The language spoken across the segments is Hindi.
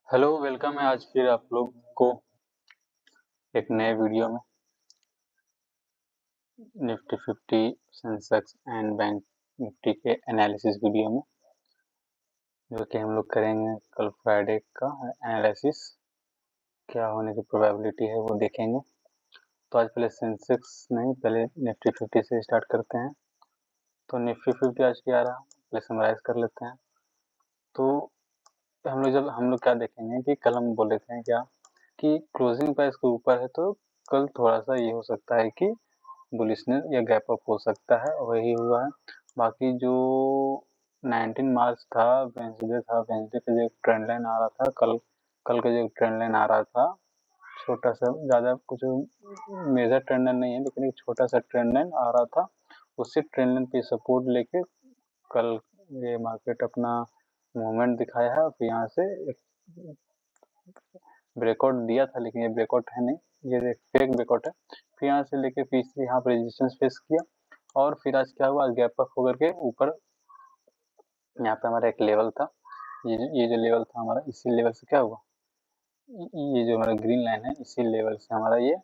हेलो, वेलकम है आज फिर आप लोग को एक नए वीडियो में Nifty 50 Sensex and bank Nifty के एनालिसिस वीडियो में जो कि हम लोग करेंगे कल फ्राइडे का एनालिसिस। क्या होने की प्रोबेबिलिटी है वो देखेंगे। तो आज पहले सेंसेक्स नहीं, पहले निफ्टी 50 से स्टार्ट करते हैं। तो निफ्टी 50 आज क्या रहा पहले समराइज कर लेते हैं। तो हम लोग क्या देखेंगे कि कल हम बोले थे क्या कि क्लोजिंग प्राइस के ऊपर है तो कल थोड़ा सा ये हो सकता है कि बुलिशनेस या गैप अप हो सकता है, वही हुआ है। बाकी जो 19 मार्च था, वेंसडे पे जो ट्रेंड लाइन आ रहा था, कल का जो ट्रेंड लाइन आ रहा था, छोटा सा, ज़्यादा कुछ मेजर ट्रेंड लाइन नहीं है लेकिन एक छोटा सा ट्रेंड लाइन आ रहा था। उसी ट्रेंड लाइन पे सपोर्ट लेके कल ये मार्केट अपना मूवमेंट दिखाया है। फिर यहाँ से एक ब्रेकआउट दिया था लेकिन ये ब्रेकआउट है नहीं, ये फेक ब्रेकआउट है। फिर यहाँ से लेके फिर से यहाँ पर रेजिस्टेंस फेस किया और फिर आज क्या हुआ, गैप अप होकर के ऊपर यहाँ पे हमारा एक लेवल था, ये जो लेवल था हमारा, इसी लेवल से क्या हुआ, ये जो हमारा ग्रीन लाइन है, इसी लेवल से हमारा ये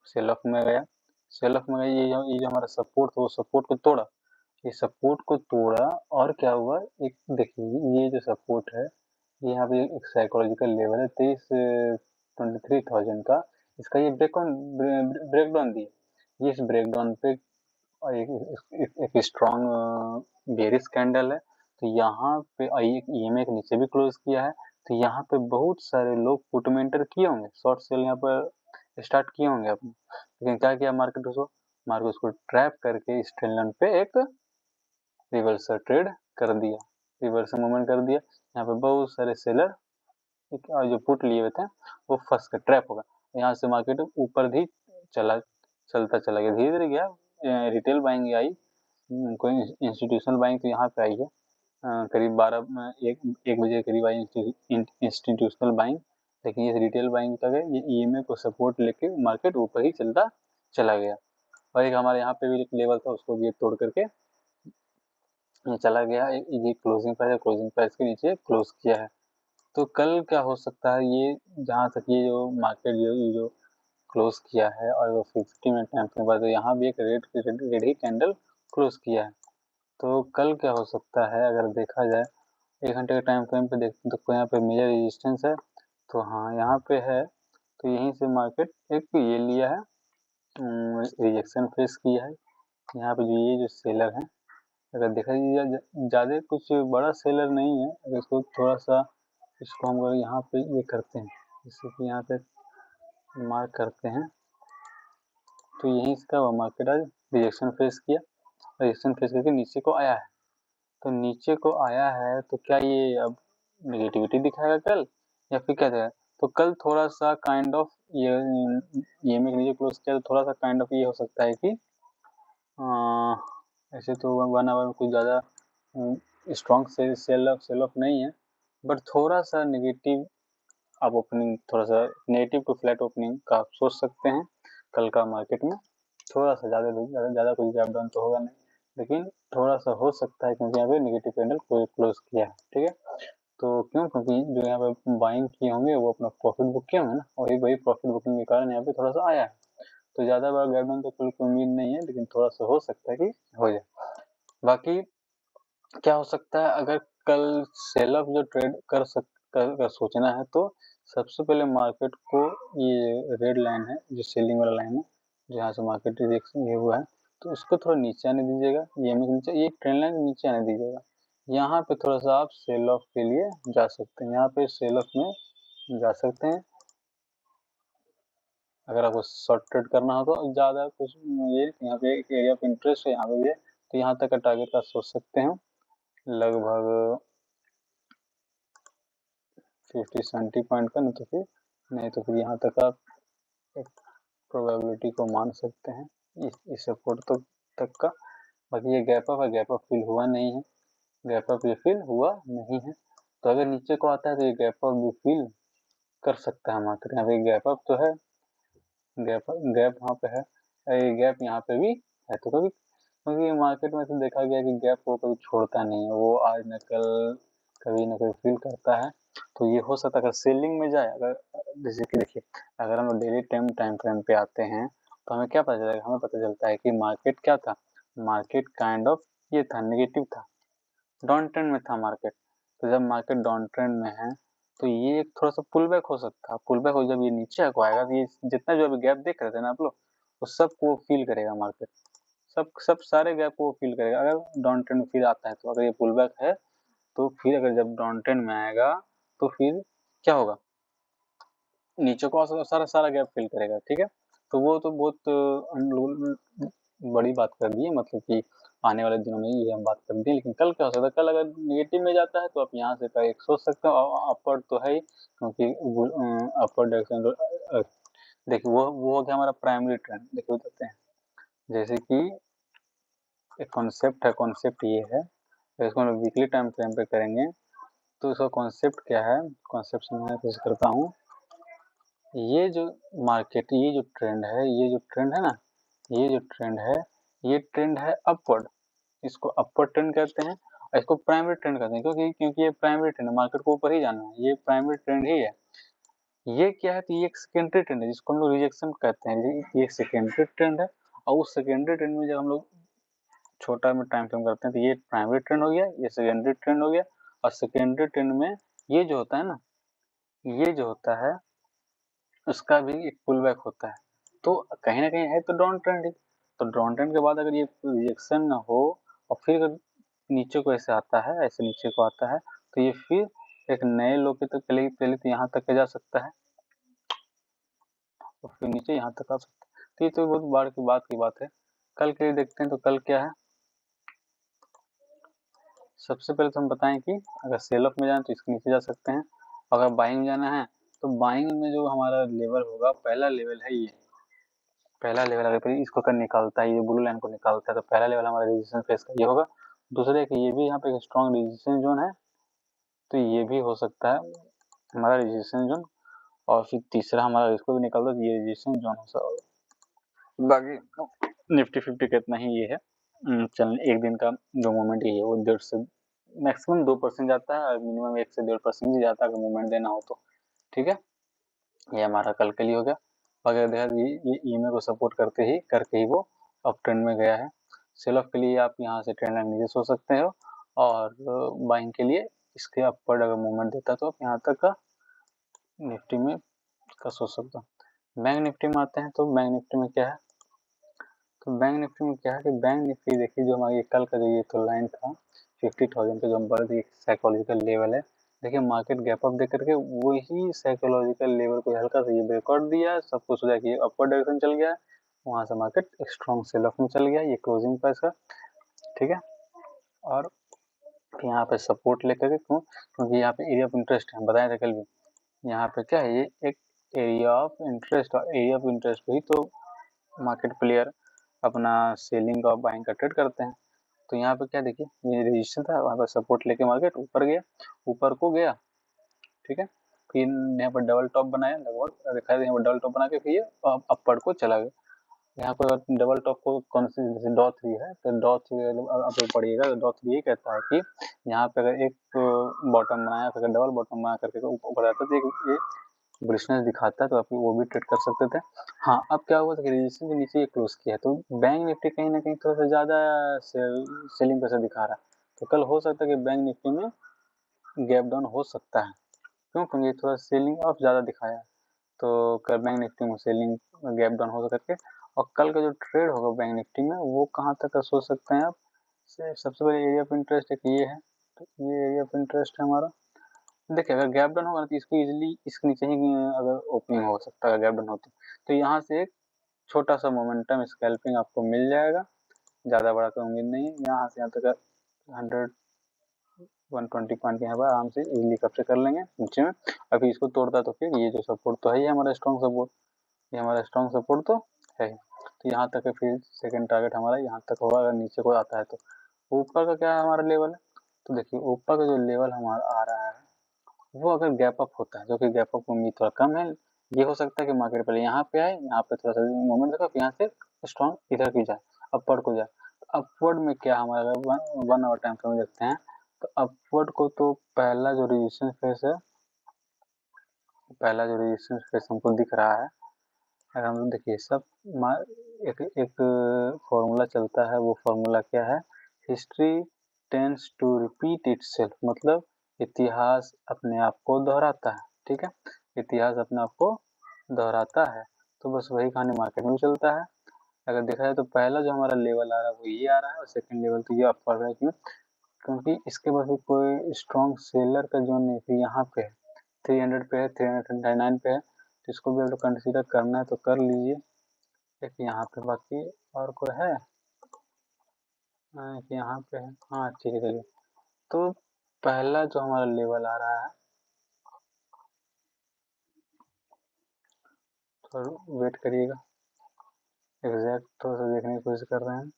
सेल ऑफ में गया। सेल ऑफ में गया, ये जो हमारा सपोर्ट था वो सपोर्ट को तोड़ा, ये सपोर्ट को तोड़ा और क्या हुआ, एक देखिए ये जो सपोर्ट है ये यहाँ पे एक साइकोलॉजिकल लेवल है 23,000 का, इसका ये ब्रेकडाउन दिया। ये इस ब्रेकडाउन पे एक स्ट्रॉन्ग बेरिश कैंडल है। तो यहाँ पे एक ईएमए के नीचे भी क्लोज किया है। तो यहाँ पे बहुत सारे लोग पुट में एंटर किए होंगे, शॉर्ट सेल यहाँ पर स्टार्ट किए होंगे अपने, लेकिन क्या किया मार्केट उसको ट्रैप करके इस ट्रेंड लाइन पे एक रिवर्सल ट्रेड कर दिया, रिवर्सल मूवमेंट कर दिया। यहाँ पे बहुत सारे सेलर जो पुट लिए हुए थे वो फंस कर ट्रैप होगा। यहाँ से मार्केट ऊपर भी चलता चला गया, धीरे धीरे गया। रिटेल बाइंग आई, कोई इंस्टीट्यूशनल बाइंग तो यहाँ पे आई है, करीब 1 बजे के करीब आई इंस्टीट्यूशनल बाइंग, लेकिन ये रिटेल बाइंग तक है, ये ईएमए को सपोर्ट लेके मार्केट ऊपर ही चलता चला गया। और एक हमारे यहाँ पे भी एक लेवल था, उसको भी तोड़ करके चला गया। ये क्लोजिंग प्राइस के नीचे क्लोज किया है। तो कल क्या हो सकता है, ये जहाँ तक ये जो मार्केट जो क्लोज किया है और वो 50 मिनट टाइम के बाद यहाँ भी एक रेड ही कैंडल क्लोज किया है। तो कल क्या हो सकता है, अगर देखा जाए 1 घंटे के टाइम फ्रेम पे देखते हैं तो यहाँ पे मेजर रेजिस्टेंस है। तो हाँ यहाँ पे है, तो यहीं से मार्केट एक ये लिया है, रिजेक्शन फेस किया है। यहाँ पे जो सेलर है, अगर देखा जाए ज़्यादा कुछ बड़ा सेलर नहीं है, अगर इसको थोड़ा सा इसको हम लोग यहाँ पे ये करते हैं, जैसे कि यहाँ पे मार्क करते हैं, तो यहीं से क्या हुआ, मार्केट आज रिजेक्शन फेस किया, रिजेक्शन फेस करके नीचे को आया है। तो नीचे को आया है तो क्या ये अब नेगेटिविटी दिखाएगा कल, या फिर क्या दिखाएगा? तो कल थोड़ा सा काइंड ऑफ ये में नीचे क्लोज किया तो थोड़ा सा काइंड ऑफ ये हो सकता है कि ऐसे तो 1 आवर में कुछ ज़्यादा स्ट्रॉन्ग सेल ऑफ नहीं है, बट थोड़ा सा नेगेटिव आप ओपनिंग, थोड़ा सा नेगेटिव टू फ्लैट ओपनिंग का आप सोच सकते हैं कल का मार्केट में। थोड़ा सा ज़्यादा कुछ गैप डाउन तो होगा नहीं, लेकिन थोड़ा सा हो सकता है क्योंकि यहाँ पे नेगेटिव कैंडल क्लोज किया है। ठीक है, तो क्यों, क्योंकि जो यहाँ पे बाइंग किए होंगे वो अपना प्रॉफिट बुक किए होंगे ना, वही प्रॉफिट बुकिंग के कारण यहाँ पे थोड़ा सा आया है। तो ज़्यादा बड़ा गैप डाउन तो कल की उम्मीद नहीं है, लेकिन थोड़ा सा हो सकता है कि हो जाए। बाकी क्या हो सकता है, अगर कल सेल ऑफ जो ट्रेड कर सोचना है तो सबसे पहले मार्केट को ये रेड लाइन है जो सेलिंग वाला लाइन है, जहाँ से मार्केट रिजेक्शन ये हुआ है, तो उसको थोड़ा नीचे आने दीजिएगा, ये नीचे, ये ट्रेंड लाइन नीचे आने दीजिएगा। यहाँ पे थोड़ा सा आप सेल ऑफ के लिए जा सकते हैं, यहाँ पे सेल ऑफ में जा सकते हैं अगर आपको शॉर्ट ट्रेड करना हो तो। ज़्यादा कुछ ये यहाँ पे एक एरिया ऑफ इंटरेस्ट है, यहाँ पे भी है, तो यहाँ तक का टारगेट का सोच सकते हैं लगभग 50-70 पॉइंट का, नहीं तो फिर यहाँ तक आप एक प्रोबेबिलिटी को मान सकते हैं इस सपोर्ट तक का। बाकी ये गैप अप है, गैप अप फिल हुआ नहीं है, गैप अप ये फिल हुआ नहीं है। तो अगर नीचे को आता है तो ये गैप अप भी फिल कर सकता है मार्केट। यहाँ पे गैप अप तो है, गैप यहाँ पे है, ये गैप यहाँ पे भी है। तो क्योंकि मार्केट में तो देखा गया कि गैप को कभी छोड़ता नहीं है, वो आज न कल कभी ना कभी फील करता है। तो ये हो सकता है अगर सेलिंग में जाए, अगर जैसे कि देखिए अगर हम डेली टाइम फ्रेम पे आते हैं तो हमें क्या पता चलेगा, हमें पता चलता है कि मार्केट क्या था, मार्केट काइंड ऑफ ये था, नेगेटिव था, डाउन ट्रेंड में था मार्केट। तो जब मार्केट डाउन ट्रेंड में है तो ये एक थोड़ा सा पुल बैक हो सकता है, पुल बैक हो जब ये नीचे को आएगा तो ये जितना जो अभी गैप देख रहे थे ना आप लोग, उस सबको फील करेगा मार्केट, सब सारे गैप को फील करेगा अगर डाउन ट्रेंड में फिर आता है। तो अगर ये पुल बैक है तो फिर अगर जब डाउन ट्रेंड में आएगा तो फिर क्या होगा, नीचे को सारा गैप फिल करेगा, ठीक है। तो वो तो बहुत हम लोग बड़ी बात कर दी है, मतलब कि आने वाले दिनों में ये हम बात कर दी, लेकिन कल क्या हो सकता है, कल अगर नेगेटिव में जाता है तो आप यहाँ से एक सोच सकते हो अपर तो है ही, क्योंकि अपर डायरेक्शन देखिए वो हो गया हमारा प्राइमरी ट्रेंड। देखिए बताते हैं, जैसे कि एक कॉन्सेप्ट है, कॉन्सेप्ट ये है, इसको हम वीकली टाइम फ्रेम पे करेंगे तो इसका कॉन्सेप्ट क्या है, कॉन्सेप्ट समझाने की कोशिश करता हूँ। ये जो मार्केट, ये जो ट्रेंड है, ये जो ट्रेंड है ना, ये जो ट्रेंड है, ये ट्रेंड है अपवर्ड, इसको अपवर्ड ट्रेंड कहते हैं और इसको प्राइमरी ट्रेंड कहते हैं, क्योंकि ये प्राइमरी ट्रेंड है, मार्केट को ऊपर ही जाना है, ये प्राइमरी ट्रेंड ही है। ये क्या है, तो ये एक सेकेंडरी ट्रेंड है जिसको हम लोग रिजेक्शन कहते हैं, ये एक सेकेंडरी ट्रेंड है। और उस सेकेंडरी ट्रेंड में जब हम लोग छोटा में टाइम फ्रेम करते हैं तो ये प्राइमरी ट्रेंड हो गया, ये सेकेंडरी ट्रेंड हो गया। और सेकेंडरी ट्रेंड में ये जो होता है ना, ये जो होता है उसका भी एक पुल बैक होता है, तो कहीं ना कहीं है तो डाउन ट्रेंड ही। तो डाउन ट्रेंड के बाद अगर ये रिजेक्शन ना हो और फिर अगर नीचे को ऐसे आता है, ऐसे नीचे को आता है, तो ये फिर एक नए लो पे तक पहले तो यहाँ तक जा सकता है और फिर नीचे यहाँ तक आ सकता है। तो ये तो बहुत बार की बात है। कल के लिए देखते हैं, तो कल क्या है, सबसे पहले तो हम बताएं कि अगर सेल ऑफ में जाना तो इसके नीचे जा सकते हैं, अगर बाइंग में जाना है तो बाइंग में जो हमारा लेवल होगा, पहला लेवल है ये, पहला लेवल अगर इसको कर निकालता है, ये ब्लू लाइन को निकालता है, तो पहला लेवल हमारा रेजिस्टेंस फेस का ये होगा। दूसरे कि ये भी यहाँ पे एक स्ट्रॉन्ग रेजिस्टेंस जोन है, तो ये भी हो सकता है हमारा रेजिस्टेंस जोन। और फिर तीसरा हमारा इसको भी निकाल दो तो ये रेजिस्टेंस जोन हो सकता। बाकी निफ्टी 50 का इतना ही ये है, चल एक दिन का जो मूवमेंट ये है वो 1.5 से मैक्सिमम 2% जाता है और मिनिमम 1 से 1.5% ही जाता है अगर मूवमेंट देना हो तो, ठीक है। ये हमारा कल के लिए हो गया। अगर देखा ये ईएमए को सपोर्ट करके ही वो अप ट्रेंड में गया है। सेल ऑफ के लिए आप यहाँ से ट्रेंड लाइन नीचे सोच सकते हो और बाइंग के लिए इसके अपवर्ड अगर मूवमेंट देता है तो आप यहाँ तक का निफ्टी में का सोच सकते हो। बैंक निफ्टी में आते हैं, तो बैंक निफ्टी में क्या है, तो बैंक निफ्टी में क्या है कि बैंक निफ्टी देखिए जो हमारी कल का जो ये तो लाइन था 50,000 का, जो हम बोले थे साइकोलॉजिकल लेवल है। देखिए मार्केट गैप अप दे करके वही साइकोलॉजिकल लेवल को हल्का सा ये ब्रेकआउट दिया, सब कुछ हो जाए कि अपवर्ड डायरेक्शन चल गया, वहां से मार्केट एक स्ट्रॉन्ग सेल ऑफ में चल गया, ये क्लोजिंग प्राइस का, ठीक है। और यहाँ पे सपोर्ट लेकर के, क्योंकि यहाँ पे एरिया ऑफ इंटरेस्ट है, बताया था कल भी, यहाँ पे क्या है, ये एक एरिया ऑफ इंटरेस्ट, और एरिया ऑफ इंटरेस्ट पे ही तो मार्केट प्लेयर अपना सेलिंग और बाइंग का ट्रेड करते हैं। तो यहाँ पे क्या देखिए, ये रजिस्टर था, वहाँ पर सपोर्ट लेके मार्केट ऊपर गया, ऊपर को गया, ठीक है। फिर यहाँ पर डबल टॉप बनाया, लगभग दिखाई दे, यहाँ पर डबल टॉप बना के फिर ये अपर को चला गया। यहाँ पर डबल टॉप को कौन सी, जैसे डॉ 3 है तो डॉ 3 आप लोग पढ़िएगा, तो डॉ 3 ये कहता है कि यहाँ पे अगर एक बॉटम बनाया, फिर डबल बॉटम बना करके ऊपर आता है तो ये बुलिशनेस दिखाता है, तो आप वो भी ट्रेड कर सकते थे। हाँ, अब क्या हुआ था कि रेजिस्टेंस के नीचे ये क्लोज किया, तो बैंक निफ्टी कहीं ना कहीं थोड़ा सा ज़्यादा सेलिंग प्रेशर दिखा रहा है, तो कल हो सकता है कि बैंक निफ्टी में गैप डाउन हो सकता है। क्यों, क्योंकि थोड़ा सेलिंग ऑफ ज़्यादा दिखाया है, तो कल बैंक निफ्टी में सेलिंग गैप डाउन हो करके। और कल का जो ट्रेड होगा बैंक निफ्टी में वो कहाँ तक का सोच सकते हैं आप, सबसे पहले एरिया ऑफ इंटरेस्ट एक ये है, तो ये एरिया ऑफ इंटरेस्ट है हमारा। देखिए अगर गैप डाउन होगा तो इसको इजीली इसके नीचे ही अगर ओपनिंग हो सकता है, गैप डाउन होती तो यहाँ से एक छोटा सा मोमेंटम स्कैल्पिंग आपको मिल जाएगा, ज़्यादा बड़ा तो उम्मीद नहीं है। यहाँ से यहाँ तक 120 पॉइंट यहाँ पर आराम से इजीली कैप्चर कर लेंगे नीचे में। अभी इसको तोड़ता तो फिर ये जो सपोर्ट तो है ही हमारा स्ट्रॉन्ग सपोर्ट, ये हमारा स्ट्रॉन्ग सपोर्ट तो है ही, तो यहाँ तक फिर सेकंड टारगेट हमारा यहाँ तक होगा अगर नीचे को आता है तो। ऊपर का क्या हमारा लेवल है, तो देखिए ऊपर का जो लेवल हमारा आ रहा है वो अगर गैप अप होता है, जो कि गैप अप की उम्मीद थोड़ा कम है, ये हो सकता है कि मार्केट पहले यहाँ पे आए, यहाँ पे थोड़ा सा मोमेंट देखा, यहाँ से स्ट्रॉन्ग इधर की जाए, अपवर्ड को जाए। तो अपवर्ड में क्या हमारा 1 आवर टाइम फ्रेम देखते हैं तो अपवर्ड को तो पहला जो रेजिस्टेंस फेस हमको दिख रहा है, अगर हम देखिए सब एक फॉर्मूला चलता है, वो फॉर्मूला क्या है, history tends to repeat itself, मतलब इतिहास अपने आप को दोहराता है, ठीक है, इतिहास अपने आप को दोहराता है। तो बस वही कहानी मार्केट में भी चलता है। अगर देखा जाए तो पहला जो हमारा लेवल आ रहा है वो ये आ रहा है, और सेकंड लेवल तो ये अपवर्ड है। क्यों? क्योंकि इसके बाद भी कोई स्ट्रॉन्ग सेलर का जोन नहीं है, यहाँ पे है 300 पे है, 399 पे है, तो इसको भी अगर कंसीडर करना है तो कर लीजिए। एक यहाँ पे, बाकी और कोई है? यहाँ पे है, हाँ ठीक है चलिए। तो पहला जो हमारा लेवल आ रहा है, थोड़ा वेट करिएगा, एग्जैक्ट थोड़ा सा देखने की कोशिश कर रहे हैं।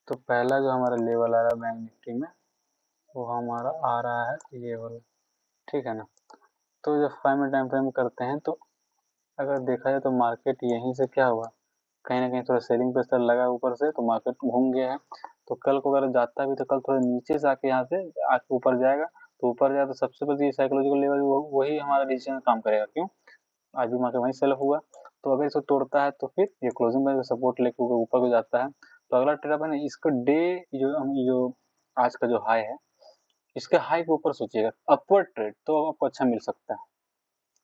तो पहला जो हमारा लेवल आ रहा है बैंक निफ्टी में, वो हमारा आ रहा है ये वाला, ठीक है ना। तो जब 5 मिनट टाइम फ्रेम करते हैं, तो अगर देखा जाए तो मार्केट यहीं से क्या हुआ, कहीं ना कहीं थोड़ा सेलिंग प्रेशर लगा ऊपर से, तो मार्केट घूम गया है। तो कल को अगर जाता भी तो कल थोड़ा नीचे से आके यहाँ से आके ऊपर जाएगा, तो ऊपर जाए तो सबसे पहले ये साइकोलॉजिकल लेवल वही हमारा रेजिस्टेंस काम करेगा। क्यों? आज भी मार्केट वहीं सेल हुआ, तो अगर इसको तोड़ता है तो फिर ये क्लोजिंग में सपोर्ट लेके ऊपर को जाता है। तो अगला ट्रेड अपन इसको डे जो आज का जो हाई है, इसके हाई के ऊपर सोचिएगा, अपवर्ड ट्रेड तो आपको अच्छा मिल सकता है।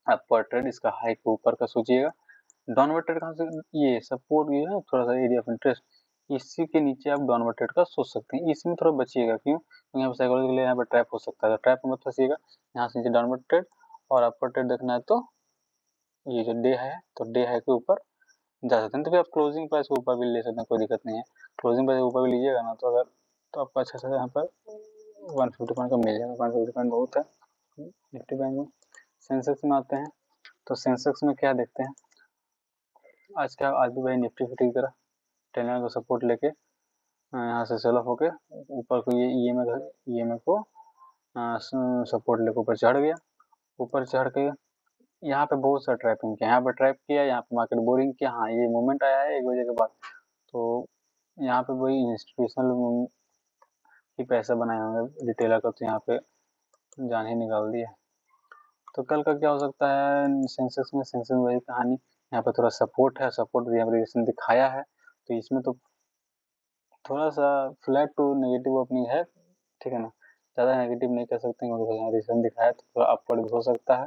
अपवर्ड ट्रेड इसका हाई के ऊपर का सोचिएगा। डाउनवर्ड ट्रेड कहाँ से, ये सपोर्ट ये है थोड़ा सा एरिया ऑफ इंटरेस्ट, इसी के नीचे आप डाउनवर्ड ट्रेड का सोच सकते हैं। इसमें थोड़ा बचिएगा, क्यों? क्योंकि यहाँ पर साइकोलॉजिकली यहाँ पर ट्रैप हो सकता है, तो ट्रैप में मत फंसिएगा। यहाँ से नीचे डाउनवर्ड ट्रेड और अपवर्ड ट्रेड देखना है तो ये जो डे है, तो डे है के ऊपर जा सकते हैं। तो फिर आप क्लोजिंग प्राइस के ऊपर भी ले सकते हैं, कोई दिक्कत नहीं है। क्लोजिंग प्राइस के ऊपर भी लीजिएगा ना, तो अगर तो आपको अच्छा सा यहाँ पर 150 पॉइंट का मिल जाएगा। 150 पॉइंट बहुत है निफ्टी बैंक में। सेंसेक्स में आते हैं, तो सेंसेक्स में क्या देखते हैं, आज भी भाई निफ्टी फिफ्टी की तरह 10 लाइन को सपोर्ट लेके यहाँ से सेल ऑफ होके ऊपर को ये ईएमए को सपोर्ट लेके ऊपर चढ़ गया। ऊपर चढ़ के यहाँ पे बहुत सा ट्रैपिंग किया, यहाँ पे ट्रैप किया, यहाँ पे मार्केट बोरिंग किया। हाँ, ये मूवमेंट आया है 1 बजे के बाद, तो यहाँ पे वही इंस्टीट्यूशनल ही पैसा बनाए होंगे रिटेलर का, तो यहाँ पे जान ही निकाल दिया। तो कल का क्या हो सकता है सेंसेक्स में वही कहानी, यहाँ पे थोड़ा सपोर्ट है, सपोर्ट रिएक्शन दिखाया है, तो इसमें तो थोड़ा सा फ्लैट टू नेगेटिव ओपनिंग है, ठीक है ना, ज़्यादा नेगेटिव नहीं कर सकते क्योंकि यहाँ रिएक्शन दिखाया, तो थोड़ा अपवर्ड भी हो सकता है।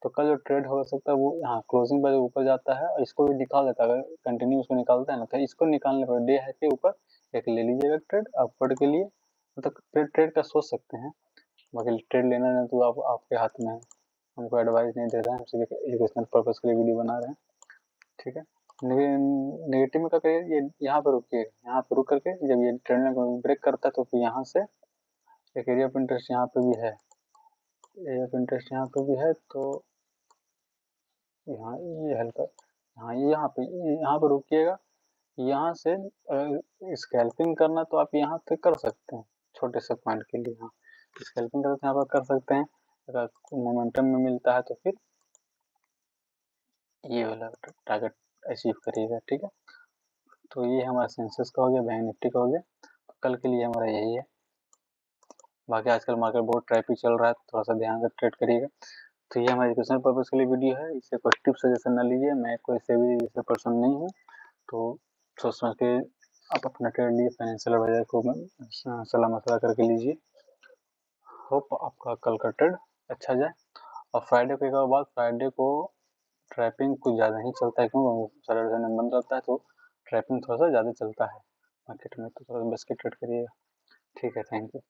तो कल जो ट्रेड हो सकता है वो यहाँ क्लोजिंग पर ऊपर जाता है और इसको भी निकाल देता है। अगर कंटिन्यू उसको निकालता है ना, तो इसको निकालने पर डे है के ऊपर एक ले लीजिएगा ट्रेड अपवर्ड के लिए, मतलब फिर ट्रेड का सोच सकते हैं। बाकी ट्रेड लेना है तो आपके हाथ में है, हमको एडवाइस नहीं दे रहे हैं, हम सिर्फ एजुकेशनल पर्पज़ के लिए वीडियो बना रहे हैं, ठीक है। नेगेटिव में क्या करिए, ये यहाँ पर रुकिए, यहाँ पर रुक करके जब ये ट्रेंड ब्रेक करता है तो फिर यहाँ से एक एरिया ऑफ इंटरेस्ट यहाँ पे भी है, एरिया ऑफ इंटरेस्ट यहाँ पे भी है, तो यहाँ ये हल्का, हाँ यहाँ पे रुकिएगा। यहाँ से स्कैल्पिंग करना तो आप यहाँ पे कर सकते हैं, छोटे से पॉइंट के लिए। हाँ, स्कैल्पिंग करते हैं यहाँ पर कर सकते हैं। अगर मोमेंटम में मिलता है तो फिर ये वाला टारगेट अचीव करिएगा, ठीक है। तो ये हमारा सेंसेक्स का हो गया, बैंक निफ्टी का हो गया, तो कल के लिए हमारा यही है। बाकी आजकल मार्केट बहुत ट्रैफी चल रहा है, तो थोड़ा सा ध्यान से ट्रेड करिएगा। तो ये हमारे एजुकेशनल पर्पज़ के लिए वीडियो है, इससे कोई टिप सजेशन ना लीजिए, मैं कोई से भी जैसे पर्सन नहीं हूँ, तो सोच समझ के आप अपना ट्रेड लीजिए, फाइनेंशियल एडवाइजर को सलाह मशवरा करके लीजिए। होप आपका कल का ट्रेड अच्छा जाए। और फ्राइडे को एक और बात, फ्राइडे को ट्रैपिंग कुछ ज़्यादा ही चलता है, क्योंकि सैटरडे संडे बंद रहता है, तो ट्रैपिंग थोड़ा सा ज़्यादा चलता है मार्केट में, तो थोड़ा बच के ट्रेड करिएगा, ठीक है। Thank you.